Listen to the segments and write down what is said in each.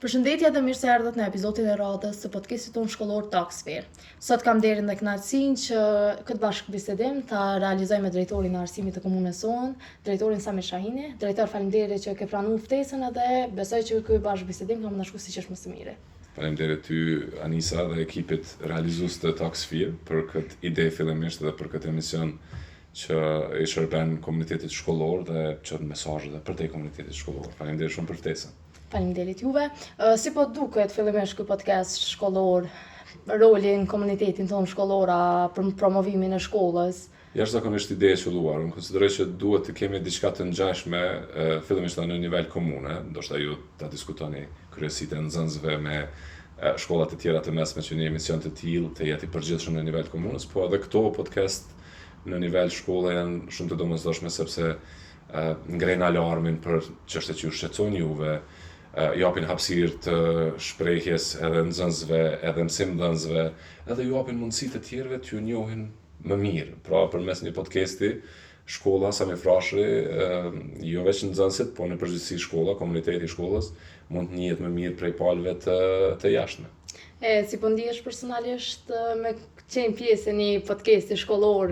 Përshëndetje dhe mirë se erdhët në episodin e radhës së podcastit tonë shkollor Taksfer. Sot kam nderin dhe kënaqësinë që këtë bashkëbisedim ta realizoj me drejtorin e arsimit të komunës sonë, drejtorin Samir Shahini. Drejtor, faleminderit që ke pranuar ftesën dhe besoj që ky bashkëbisedim ka më shkuar siç është më së miri. Faleminderit ty Anisa dhe ekipit realizues të Taksfer për këtë ide fillimisht dhe për këtë emision që i shërben komunitetit shkollor dhe çon mesazhe dhe për te komunitetit shkollor. Faleminderit shumë për ftesën. Faleminderit juve. Si po duket fillimisht ky podcast shkollor, rolin komunitetin tonë shkollora për promovimin e shkollës? Jashtëzakonisht ide e qelluar. Unë konsideroj që duhet të kemi diçka të ngjashme fillimisht në nivel komune, ndoshta ju ta diskutoni kryesitë e nxënësve me shkollat e tjera të mesme që një emision të tillë të jetë i përgjithshëm në nivel komunës, po edhe këto podcast në nivel shkolle janë shumë të domosdoshme sepse ngrenë alarmin për çështjet që ju shqetësojnë juve, japin hapësirë të shprehjes edhe nxënësve, edhe mësimdhënësve, edhe ju japin mundësi të tjerëve të ju njohin më mirë. Pra përmes një podcasti, shkolla sa më frashëri, jo vetëm nxënësit, po në përgjithësi shkolla, komuniteti i shkollës mund të njihet më mirë prej palëve të jashtme. Si po ndihesh personalisht me qenë pjesë e një podcasti shkollor,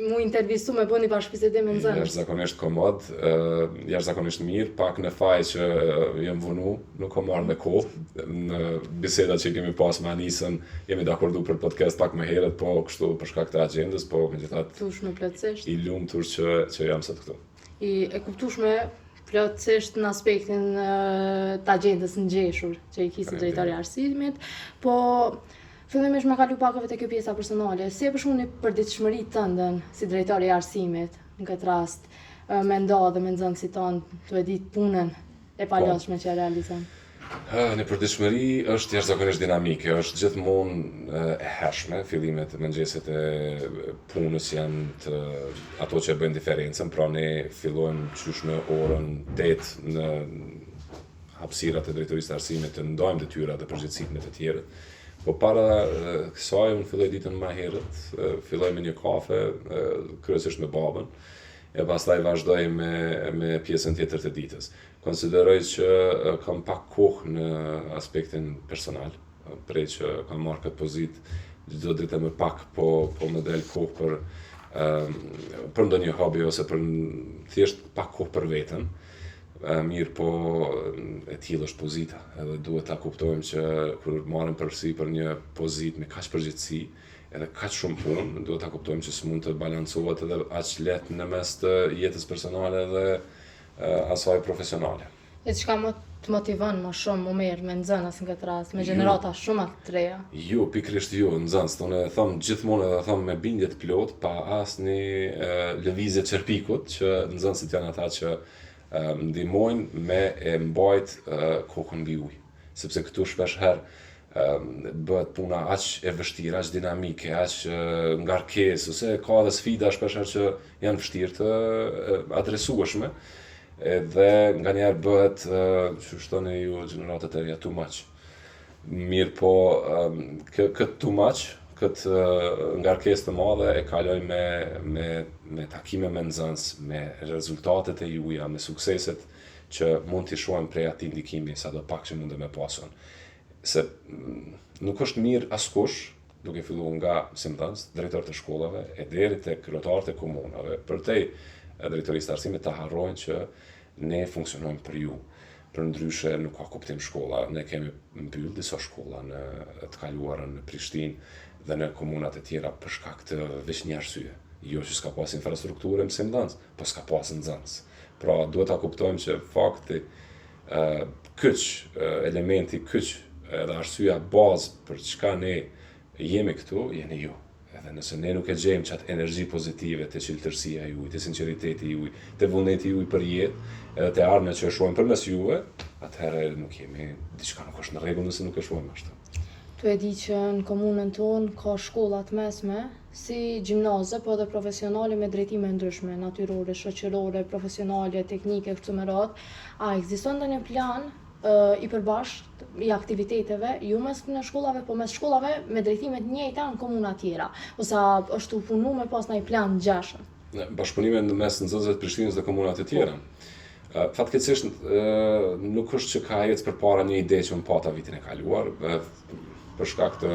mu intervistu me bëni bashkëbisedim me nxënës? Jashtëzakonisht komod, jashtëzakonisht mirë, pak në faj që jam vunu, nuk kam marrë me kohë. Në bisedat që kemi pas me Anisën, jemi dakordu për podcast pak më herët, po kështu për shkak të agjendës, po megjithatë Tushme plotësisht. I lumtur që jam sot këtu. E kuptueshme plotësisht në aspektin të agjendës ngjeshur që i kishte drejtori i arsimit, po fillimisht me kalu pakove te kjo pjesa personale. Si e përshkruani përditshmëritë tënde si drejtori i arsimit në këtë rast, me nda dhe me nxënësit tanë të e ditë punën e palashme që e realizon? Në përditshmëri është jashtëzakonisht dinamike, është gjithmonë e hershme. Fillimet e mëngjesit e punës janë ato që bëjnë diferencën, pra ne fillojmë qysh në orën 8 në hapësirat e drejtorisë të arsimit të ndajmë detyrat dhe përgjegjësitë me të tjerët. Po para kësaj unë filloj ditën më herët, filloj me një kafe, kryesisht me babën, e pastaj vazhdoj me pjesën tjetër të ditës. Konsideroj që kam pak kohë në aspektin personal, prej që kam marrë këtë pozitë, çdo ditë më pak po më del kohë për ndonjë hobi ose për thjesht pak kohë për veten. Mirë, po e tillë është pozita, edhe duhet ta kuptojmë që kur marrim përsi për një pozitë me kaq përgjegjësi, edhe kaq shumë punë, duhet ta kuptojmë që s'mund të balancohet edhe aq lehtë në mes të jetës personale dhe asaj profesionale. E çka më të motivon më shumë më mirë me nxënës në këtë rast, me gjenerata shumë të reja? Jo, pikërisht jo, nxënës, unë e them gjithmonë edhe them me bindje të plot, pa asnjë lëvizje çerpikut, që nxënësit janë ata që ndihmojnë me e mbajt kokën mbi ujë, sepse këtu shpesh herë bëhet puna aq e vështirë, aq dinamike, aq ngarkesë, ose ka dhe sfida shpesh herë që janë vështirë të adresueshme, dhe nganjëherë bëhet, që shtoni ju gjeneratët e reja, too much. Mirë, po këtë too much, këtë ngarkesë të madhe e kaloj me takime me nxënës, me rezultatet e juja, me sukseset që mund t'i shohim prej atij ndikimi sado pak që mundem me pasun. Se nuk është mirë askush, duke filluar nga mësimdhënës, drejtor të shkollave, e deri tek kryetarët e komunave, përtej drejtorisë të arsimit të harrojnë që ne funksionojmë për ju. Përndryshe nuk ka kuptim shkolla. Ne kemi mbyll disa shkolla në të kaluarën në Prishtinë dhe në komunat e tjera për shkak të veç një arsye. Jo që s'ka pas infrastrukturë mësimdhënës, po s'ka pas nxënës. Pra duhet ta kuptojmë që fakti elementi edhe arsyeja bazë për çka ne jemi këtu, jeni ju. Edhe nëse ne nuk e gjejmë çat energji pozitive, të qiltërësia juaj, të sinqeriteti juaj, të vullneti juaj për jetë, edhe të ardhmja që e shohim përmes juve, atëherë nuk jemi, diçka nuk është në rregull nëse nuk e shohim ashtu. Tu e di që në komunën tonë ka shkolla të mesme, si gjimnaze, po edhe profesionale me drejtime ndryshme, natyrore, shoqërore, profesionale, teknike, kështu me radhë. A ekziston ndonjë plan i përbashkët i aktiviteteve, jo mes në shkollave, po mes shkollave me drejtime të njëjta në komuna tjera, ose është u punu me pas ndonjë plan ngjashëm? Bashkëpunime mes nxënësve të Prishtinës dhe komunat e tjera. Fatkeqësisht nuk është që ka ecë përpara një ide që unë pata vitin e kaluar, për shkak të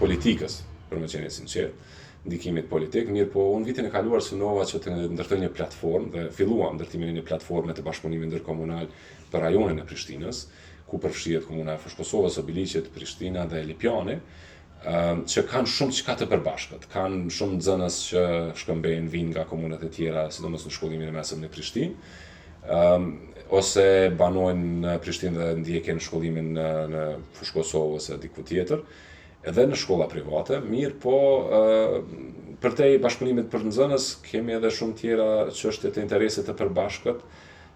politikës, për me qenë sinqert, ndikimit politik, mirë po unë vitin e kaluar synova që të ndërtoj një platformë dhe filluam ndërtimin e një platforme të bashkëpunimit ndërkomunal për rajonin e Prishtinës, ku përfshihet komuna e Fushkosovës, Obiliqit, Prishtina dhe Lipjani, që kanë shumë çka të përbashkët. Kanë shumë nxënës që shkëmbejnë, vinë nga komunat e tjera, sidomos në shkollimin e mesëm në Prishtinë, ose banojnë në Prishtinë dhe ndjekin shkollimin në Fushkosovë ose diku tjetër, edhe në shkolla private, mirë po përtej bashkëpunimit për nxënës kemi edhe shumë tjera çështje të interese të përbashkët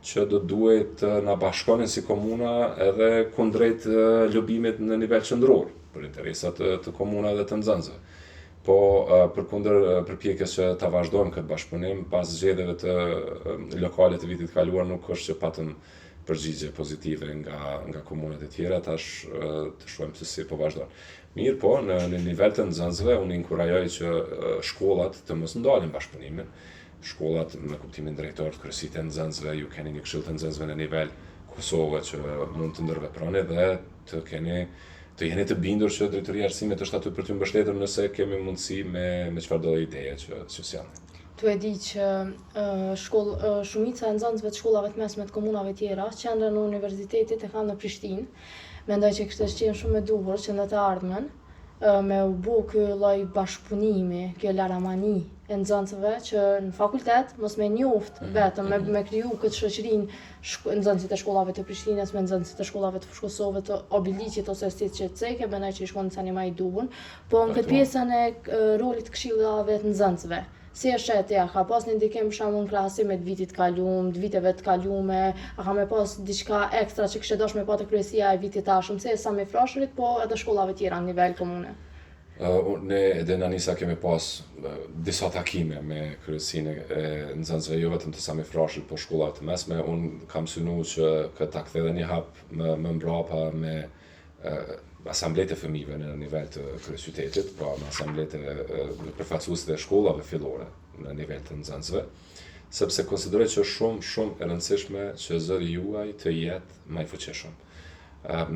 që do duhet të na bashkonin si komuna edhe kundrejt lobimit në nivel qendror për interesat të komunave dhe të nxënësve. Po përkundër përpjekjes që ta vazhdojmë këtë bashkëpunim pas zgjedhjeve të lokale të vitit kaluar nuk është që patëm përgjigje pozitive nga komunat e tjera, tash të shohim se si po vazhdon. Mirë po, në nivel të nxënësve, unë inkurajoj që shkollat të mos ndalin bashkëpunimin. Shkollat, në kuptimin drejtor të kryesitë e nxënësve, ju keni një këshill të nxënësve në nivel Kosovë që mund të ndërveproni dhe të jeni të bindur që drejtoria e arsimit është aty për t'ju mbështetur nëse kemi mundësi me çfarëdo ideje që sjellni. Tu e di që shumica e nxënësve të shkollave të mesme të komunave tjera, qendrën e universitetit e kanë në Prishtinë. Mendoj që kështë qenë shumë e duhur që në të ardhmen me u bu ky lloj bashkëpunimi, kjo laramani e nxënësve që në fakultet mos me njoft vetëm me kriju këtë shoqërinë nxënësit e shkollave të Prishtinës me nxënësit e shkollave të Fushkosovës, të Obiliqit ose siç që ceke, mendoj që i shkon sa një më i duhur, po në këtë pjesën e rolit të këshillave të nxënësve. Si e shetja, ka pas një ndikim për shembull në krahasimet vitit kalum, të viteve të kalume, a ka me pas diçka ekstra që kishte dashur me pa të kryesia e vitit tashëm, se sa me frashërit, po edhe shkollave tjera në nivel komune. Ne edhe në Anisa kemi pas disa takime me kryesinë e nxënësve, jo vetëm të Sami Frashërit, po shkollave të mesme. Unë kam synuar që këtë ta kthej edhe një hap më mbrapa me asamblet e fëmijëve në nivel të kryeqytetit, pra në asamblet e përfaqësuesve të shkollave fillore në nivel të nxënësve, sepse konsideroj që është shumë e rëndësishme që zëri juaj të jetë më i fuqishëm.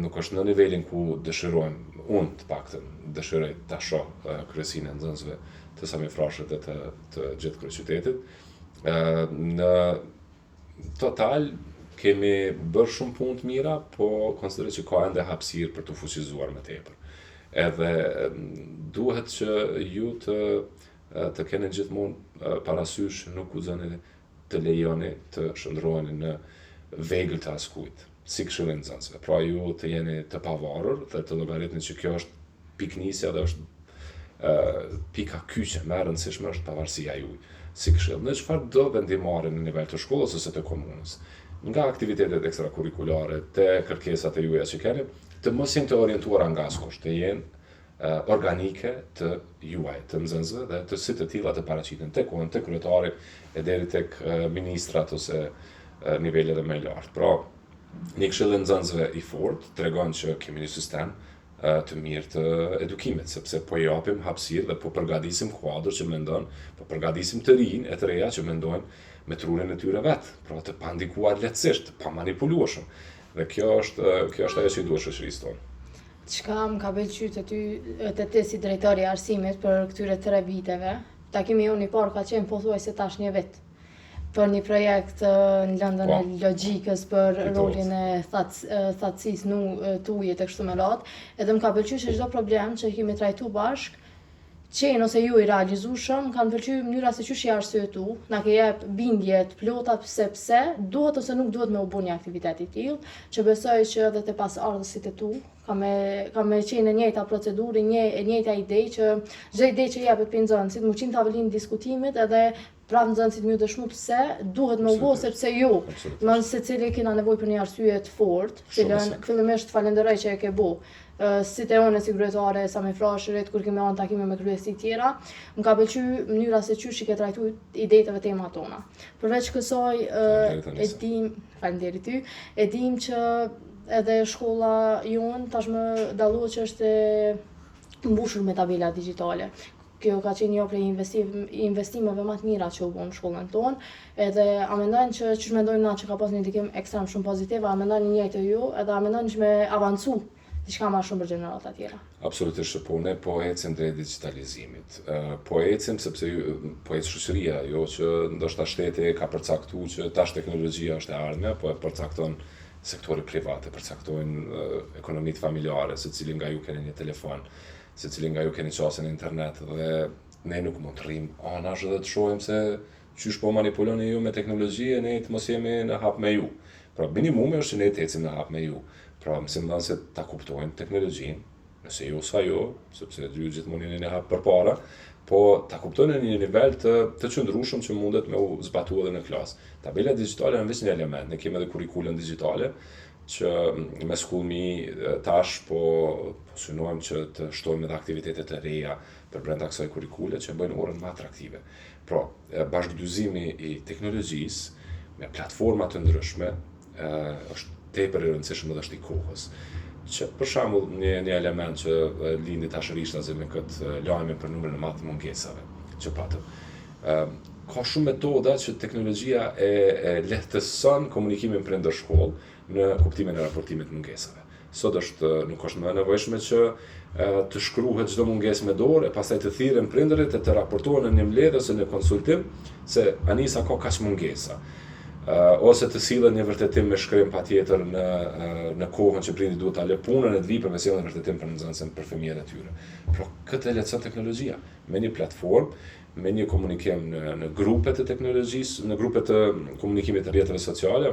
Nuk është në nivelin ku dëshirojmë, unë të paktën dëshiroj ta shoh kryesinë e nxënësve të Sami Frashërit dhe të gjithë kryeqytetit. Në total kemi bërë shumë punë të mira, po konsideroj që ka ende hapësirë për të fuqizuar më tepër. Edhe duhet që ju të keni gjithmonë parasysh nuk guxoni të lejoni të shndroheni në vegël të askujt, si këshilli i nxënësve. Pra ju të jeni të pavarur dhe të llogaritni që kjo është piknisja dhe është pika kyçe më e rëndësishme është pavarësia juaj si këshill. Në çfarëdo vendimmarrje në nivel të shkollës ose të komunës, nga aktivitetet ekstrakurrikulare, te kërkesat e juaja që keni, të mos jenë të orientuara nga askush, të jenë organike të juaj, të nxënësve dhe të si të tilla të paraqiten tek unë, tek kryetari e deri tek ministrat ose nivelet më lartë. Pra, një këshill i nxënësve i fortë tregon që kemi një sistem të mirë të edukimit, sepse po japim hapësirë dhe po përgatisim kuadër që mendon, po përgatisim të rinj e të reja që mendojnë me trurin e tyre vetë, pra të pandikuar lehtësisht, pa manipulueshëm. Dhe kjo është ajo që i duhet shoqërisë tonë. Çka më ka pëlqyer te ti si drejtori i arsimit për këtyre 3 viteve, takimi jonë i parë ka qenë pothuajse tash një vit. Për një projekt në lëndën e logjikës për rolin e thatësisë tuaj të kështu me radhë, edhe më ka pëlqyer se çdo problem që kemi trajtuar bashkë qenë ose ju i realizueshëm, kanë pëlqyer mënyra se çush i arsyetu, na ke jep bindje të plota sepse duhet ose nuk duhet me u bë një aktivitet i tillë, që besoj që edhe te pasardhësit e tu ka me qenë e njëjta procedurë, e njëjta ide që çdo ide që jepet për nxënësit, më qenë tavolinë diskutimit edhe prapë nxënësit më dëshmu pse duhet me u bë sepse ju, më secili kena nevojë për një arsye të fortë, cilën fillimisht falenderoj që e ke bë. Si te unë si kryetare e Sami Frashërit, kur kemi marrë takime me kryesi tjera, më ka pëlqyer mënyra se çysh i ke trajtuar idetë dhe temat tona. Përveç kësaj, faleminderit ty, e dim që edhe shkolla jonë tashmë dallohet që është e mbushur me tabela digjitale. kjo ka qenë një prej investimeve më të mira që u bën në shkollën tonë, edhe a mendojnë që ç'është mendojmë na që ka pas një ndikim ekstrem shumë pozitiv, a mendojnë një njëjtë ju, edhe a mendojnë që me avancu diçka më shumë për gjenerata tjera? Absolutisht që po, ne po ecim drejt digitalizimit. Po ecim sepse po ecë shoqëria, jo që ndoshta shteti ka përcaktuar që tash teknologjia është e ardhmja, po e përcakton sektori privat, e përcaktojnë ekonomitë familjare, secili nga ju keni një telefon, secili nga ju keni qasjen e internet dhe ne nuk mund të rrim anash dhe të shohim se qysh po manipuloni ju me teknologji e ne të mos jemi në hap me ju. Pra minimumi është që ne të ecim në hap me ju. Pra mësim dhanë se ta kuptojnë teknologjinë, nëse jo sa jo, sepse ju gjithmonë jeni në hap përpara, po ta kuptojnë në një nivel të qëndrueshëm që mundet me u zbatu edhe në klasë. Tabela digjitale është vetëm një element, ne kemi edhe kurrikulën digjitale, që me shkollmi tash po synojmë që të shtojmë edhe aktivitete të reja për brenda kësaj kurrikule që bëjnë orën më atraktive. Pra, bashkëdyzimi i teknologjisë me platforma të ndryshme është tepër i rëndësishëm edhe është i kohës. Që për shembull një element që lindi tash rishtazi me këtë lajmin për numrin e madh të mungesave që patëm. Ka shumë metoda që teknologjia e lehtëson komunikimin brenda shkollë në kuptimin e raportimit mungesave. Sot nuk është më e nevojshme që të shkruhet çdo mungesë me dorë e pastaj të thirren prindërit e të raportohen në një mbledhje ose në konsultim se Anisa ka kaq mungesa. Ose të sillen një vërtetim me shkrim patjetër në kohën që prindi duhet ta lë punën e të vijë për me sjellë vërtetim për nxënësin për fëmijët e tyre. Por këtë lehtëson teknologjia me një platformë, me një komunikim në grupe të teknologjisë, në grupe të komunikimit të rrjeteve sociale,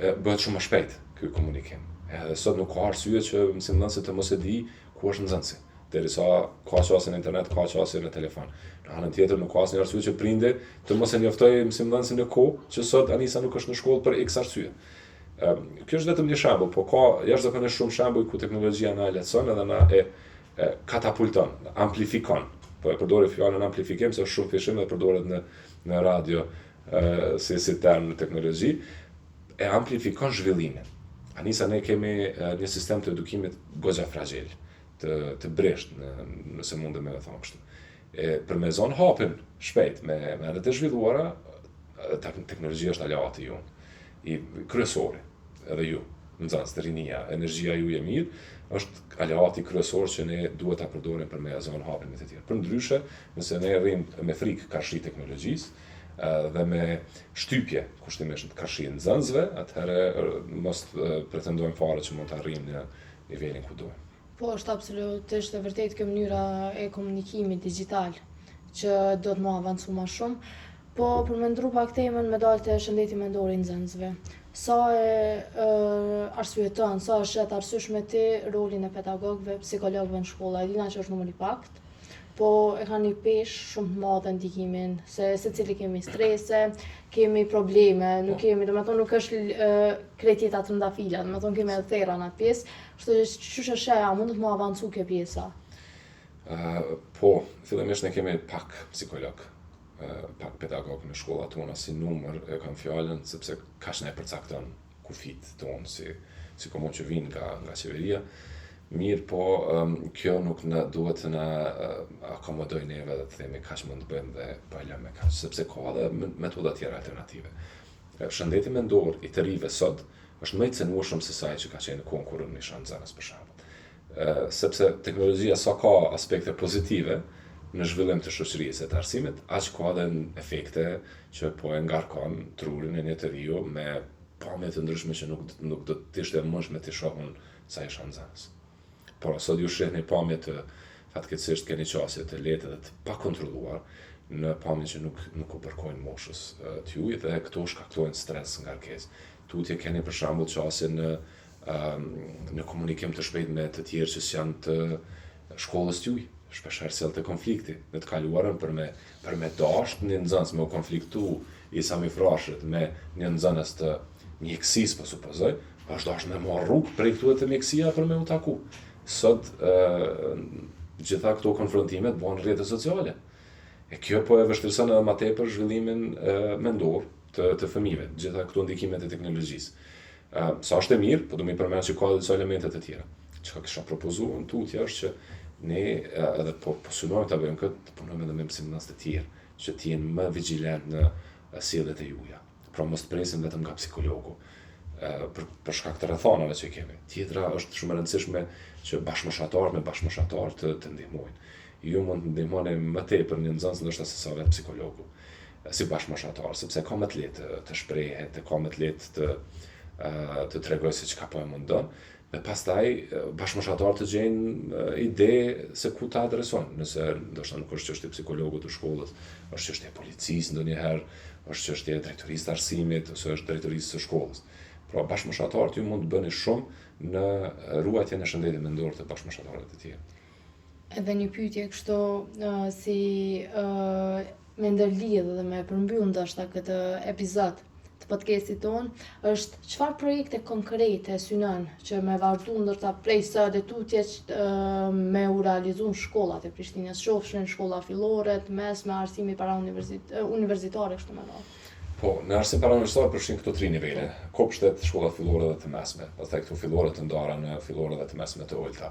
bëhet shumë më shpejt ky komunikim. Edhe sot nuk ka arsye që mësimdhënësi të mos e di ku është nxënësi, derisa ka qasje në internet, ka qasje në telefon. Në anën tjetër nuk ka asnjë arsye që prindi të mos e njoftojë mësimdhënësin në kohë, që sot Anisa nuk është në shkollë për X arsye. Kjo është vetëm një shembull, po ka jashtëzakonisht shumë shembuj ku teknologjia na e lehtëson edhe na e katapulton, amplifikon. Po e përdori fjalën amplifikim se është shumë fishim dhe përdoret në radio si term në teknologji, e amplifikon zhvillimin. Anisa ne kemi një sistem të edukimit goxha fragjil, të brisht, nëse mundem me thonë kështu. Për me zonë hapin shpejt me edhe të zhvilluara, teknologjia është aleati ju, i kryesori, edhe ju, nxënës të rinia, energjia ju e mirë, është aleati kryesor që ne duhet ta përdorim për me zonë hapin me të tjerë. Për ndryshe, nëse ne rrim me frikë karshi teknologjisë, dhe me shtypje kushtimisht karshi nxënësve, atëherë mos pretendojmë fare që mund të arrijmë në nivelin ku duhet. Po, është absolutisht e vërtet kjo mënyra e komunikimit digital që do të më avancu më shumë, po për me ndru pak temën me dalë të shëndeti mendor i nxënësve. Sa arsyeton, sa është e arsyeshme ti rolin e pedagogëve, psikologëve në shkolla, e dina që është numër i pakt, po e ka një peshë shumë të madhe ndikimin, se secili kemi strese, kemi probleme, nuk kemi, nuk është krejt jeta të ndafila, kemi edhe thera në atë pjesë, kështu që ç'është shëja, mund të më avancu kjo pjesa? Po, fillimisht ne kemi pak psikolog, pak pedagog në shkollat tona si numër e kam fjalën sepse kaq na e përcakton kufit tonë si komo që vinë nga qeveria. Mirë, po kjo nuk duhet të na akomodoj neve dhe të themi kaq mund të bëjmë dhe pa lëmë me kaq, sepse ka edhe metoda tjera alternative. Shëndeti mendor i të rive sot është më i cenueshëm se sa ai që ka qenë në kohën kur isha nxënës për shembull. Sepse teknologjia sa ka aspekte pozitive në zhvillim të shoqërisë e të arsimit, aq ka edhe efekte që po e ngarkon trurin e një të riu me pamje të ndryshme që nuk do të ishte mundshme të shohun sa isha nxënës. Por sot ju shihni pamje të fatkeqësisht keni qasje të lehtë dhe të pakontrolluar në pamje që nuk u përkojnë moshës të juaj dhe këto shkaktojnë stres, ngarkesë. Tutje keni për shembull qasje në komunikim të shpejtë me të tjerë që janë të shkollës të juaj. Shpeshherë sjell të konflikti në të kaluarën për me dashur një nxënës me u konfliktu i samifrashët me një nxënës të mjekësisë, po supozoj, është dashur me marrë rrugë prej këtu të mjekësia për me u taku. Sot gjitha këto konfrontimet bëhen rrjete sociale. E kjo po e vështirëson edhe më tepër zhvillimin mendor të fëmijëve, gjitha këto ndikimet e teknologjisë. Sa është e mirë, po do më përmend që ka disa elemente të tjera. Çka kisha propozuar në tutje është që ne edhe po synojmë ta bëjmë këtë, punojmë edhe me mësimdhënës të tjerë, që të jenë më vigjilent në sjelljet e juaja. Pra mos të presim vetëm nga psikologu, për shkak të rrethonave që kemi. Tjetra është shumë e rëndësishme që bashkëmoshatarët me bashkëmoshatarë të ndihmojnë. Ju mund të ndihmoni më tepër një nxënës ndoshta se sa vetë psikologu, si bashkëmoshatar, sepse ka më të lehtë të shprehet, ka më të lehtë të tregoj se çka po e mundon, dhe pastaj bashkëmoshatarët të gjejnë ide se ku ta adreson, nëse ndoshta nuk është çështje psikologut të shkollës, është çështje e policisë ndonjëherë, është çështje e drejtorisë të arsimit ose është drejtorisë së shkollës. Pra bashkëmoshatarët ju mund të bëni shumë në ruajtjen e shëndetit mendor të bashkëmoshatarëve të tjerë. Edhe një pyetje kështu si me ndërlidh dhe me përmbyll ndoshta këtë epizod të podcastit ton, është çfarë projekte konkrete synon që me vazhdu ndërta prej së dhe tutje me u realizu në shkollat e Prishtinës, qofshin shkolla fillore, të mesme, arsimi para universitare kështu me radhë. Po, në arsim parauniversitar përfshin këto 3 nivele: kopshtet, shkollat fillore dhe të mesme. Pastaj këto fillore të ndara në fillore dhe të mesme të ulta.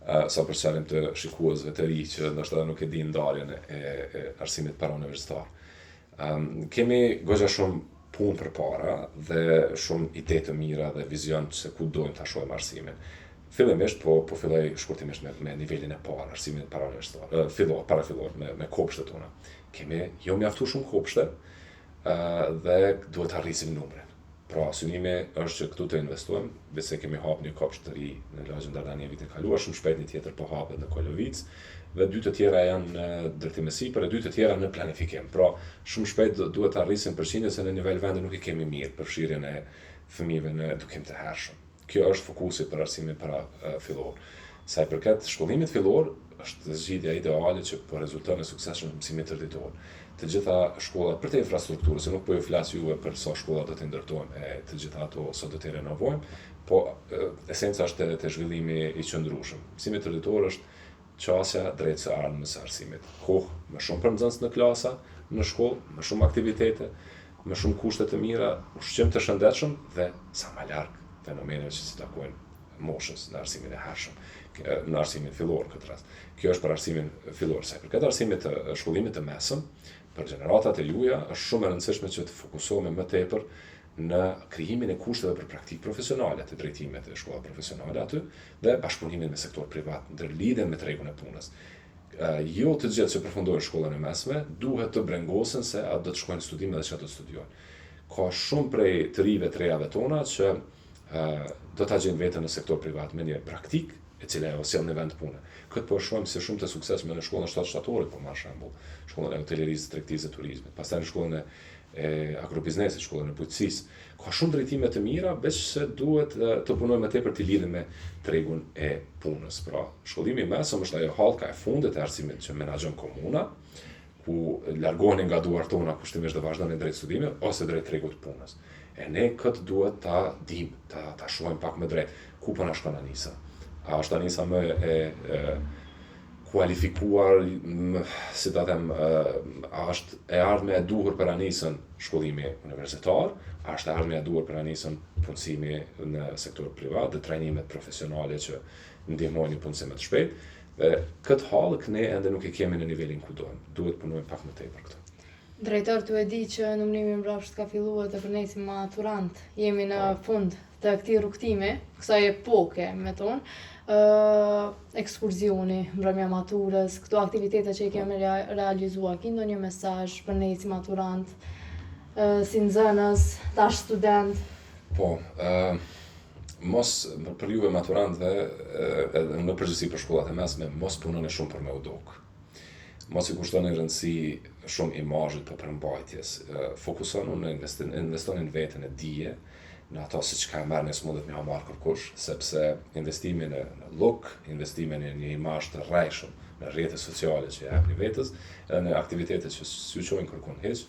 Sa për qëllim të shikuesve të ri që ndoshta nuk e dinë ndarjen e arsimit parauniversitar. Kemi goxha shumë punë përpara dhe shumë ide të mira dhe vizion se ku dojmë ta shohim arsimin. Fillimisht po filloj shkurtimisht me nivelin e parë, arsimin parauniversitar, parafillor me kopshtet tona. Kemi jo mjaftuar shumë kopshte, dhe duhet të arrisim numrin. Pra, synimi është që këtu të investojmë, bese kemi hapë një kopsht të ri në lagjën Dardania vitin kaluar, shumë shpejt një tjetër po hapet në Kolovic, dhe 2 të tjera janë në drejtim e sipër, e 2 të tjera në planifikim. Pra, shumë shpejt duhet të arrisim përqindjen se në nivel vendi nuk i kemi mirë për fshirjen e fëmijëve në edukim të hershëm. Kjo është fokusi për arsimin parafillor. Sa i përket shkollimit fillor, është zgjidhja ideale që po rezulton në suksesshëm në mësimin tërditor. Të gjitha shkollat për të infrastrukturës, se nuk po ju flas juve për sa shkolla do të ndërtojmë, të gjitha ato sa do të renovojmë, po esenca është te zhvillimi i qëndrueshëm. Mësimi tërditor është qasja drejt së ardhmës së arsimit. Kohë më shumë për nxënës në klasa, në shkollë, më shumë aktivitete, më shumë kushte të mira, ushqim të shëndetshëm dhe sa më larg fenomeneve që si takojnë moshës në arsimin e hershëm, në arsimin fillor këtë rast. Kjo është për arsimin fillor. Sa i përket arsimit të shkollimit të mesëm, për gjeneratat e juaja është shumë e rëndësishme që të fokusohemi më tepër në krijimin e kushteve për praktikë profesionale, të drejtimet e shkollave profesionale aty dhe bashkëpunimin me sektor privat, ndërlidhen me tregun e punës. Jo të gjithë që përfundojnë shkollën e mesme duhet të brengosen se a do të shkojnë studime dhe që do të studiojnë. Ka shumë prej të rive të rejave tona që do ta gjejnë veten në sektor privat me një praktikë e cila e sjell në vend pune. Këtë po shohim si shumë të suksesshme në shkollën shtatore, për shembull, shkollën e hotellerisë, tregtisë dhe turizmit, pastaj në shkollën e agrobiznesit, shkollën e bujqësisë. Ka shumë drejtime të mira, veç se duhet të punojmë më tepër të lidhemi me tregun e punës. Pra, shkollimi i mesëm është ajo hallka e fundit e arsimit që menaxhon komuna, ku largoheni nga duart tona kushtimisht dhe vazhdoni drejt studimeve ose drejt tregut të punës. E ne këtë duhet ta dimë, ta shohim pak më drejt ku po na shkon Anisa. A është Anisa më e kualifikuar, si ta them, a është e ardhmja e duhur për Anisën shkollimi universitar, a është e ardhmja e duhur për Anisën punësimi në sektor privat dhe trajnimet profesionale që ndihmojnë një punësim më të shpejtë. Dhe këtë hallë ne ende nuk e kemi në nivelin ku duhet punojmë pak më tepër këtë. Drejtor, tu e di që numërimi mbrapsht ka filluar të përnesim maturant. Jemi në fund të këtij rrugtimi, kësaj epoke me tonë. Ekskursioni mbrëmja maturës, këto aktivitete që i kemi realizuar, ki ndonjë mesazh për ne si maturant, si nxënës, tash student? Po, mos për juve maturantëve, edhe në përgjithësi për shkollat e mesme, mos punoni shumë për me u dok. Mos i kushtoni rëndësi shumë imazhit për përmbajtjes. Fokusoni në investoni në veten e dije, në ato se çka merr nëse mundet me marr kërkush, sepse investimi në look, investimi në një imazh të rrejshëm në rrjetet sociale që japni vetes, edhe në aktivitetet që syçojnë kërkon hiç,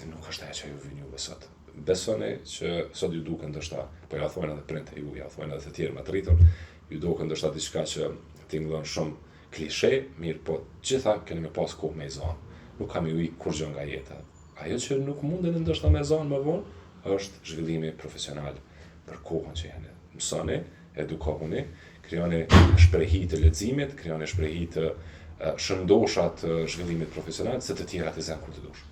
nuk është ajo që ju vjen juve sot. Besoni që sot ju duken ndoshta, po ja thonë edhe prindë ju, ja thonë edhe të tjerë më të rritur, ju duken ndoshta diçka që tingëllon shumë klishe, mirë, po gjitha keni me pas kohë me zonë. Nuk kam ju ik kurrë nga jeta. Ajo që nuk mundeni ndoshta me zonë më vonë është zhvillimi profesional për kohën që jeni. Mësoni edukohuni, krijoni shprehi të leximit, krijoni shprehi të shëndosha të zhvillimit profesional, se të tjerat e zem kur të dush.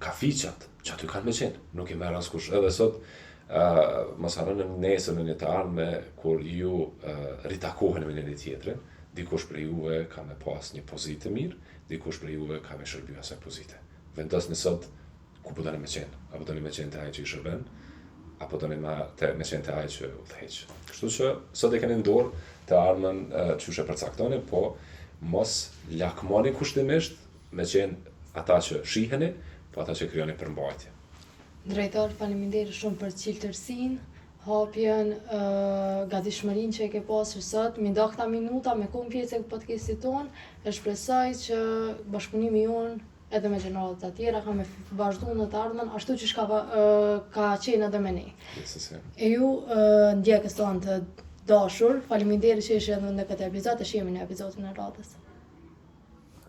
Kafiqat, që aty kanë me qenë, nuk i merr askush. Edhe sot, mos harroni nesër në një të ardhme kur ju ritakoheni me njëri tjetrin, dikush për juve ka me pas një pozitë mirë, dikush për juve ka me shërbyer asaj pozite. Vendosni sot ku po doni me qenë, apo doni me qenë te ai që i shërben, apo doni me qenë te ai që udhëheq. Kështu që sot e keni në dorë të ardhmen qysh e përcaktoni, po mos lakmoni kushtimisht me qenë ata që shiheni, po ata që krijoni përmbajtje. Drejtor, faleminderit shumë për cilëtërsinë, hapjen, gatishmërinë që e ke pasur sot, mi nda këta minuta me kom pjesë e podcastit tonë, e shpresoj që bashkëpunimi jonë edhe me gjeneratët të tjera ka me vazhdu në të ardhmen, ashtu që ka qenë edhe me ne. E ju, ndjekës tonë të dashur, faleminderit që ishte edhe në këtë epizod, e shihemi në epizodin e radhës.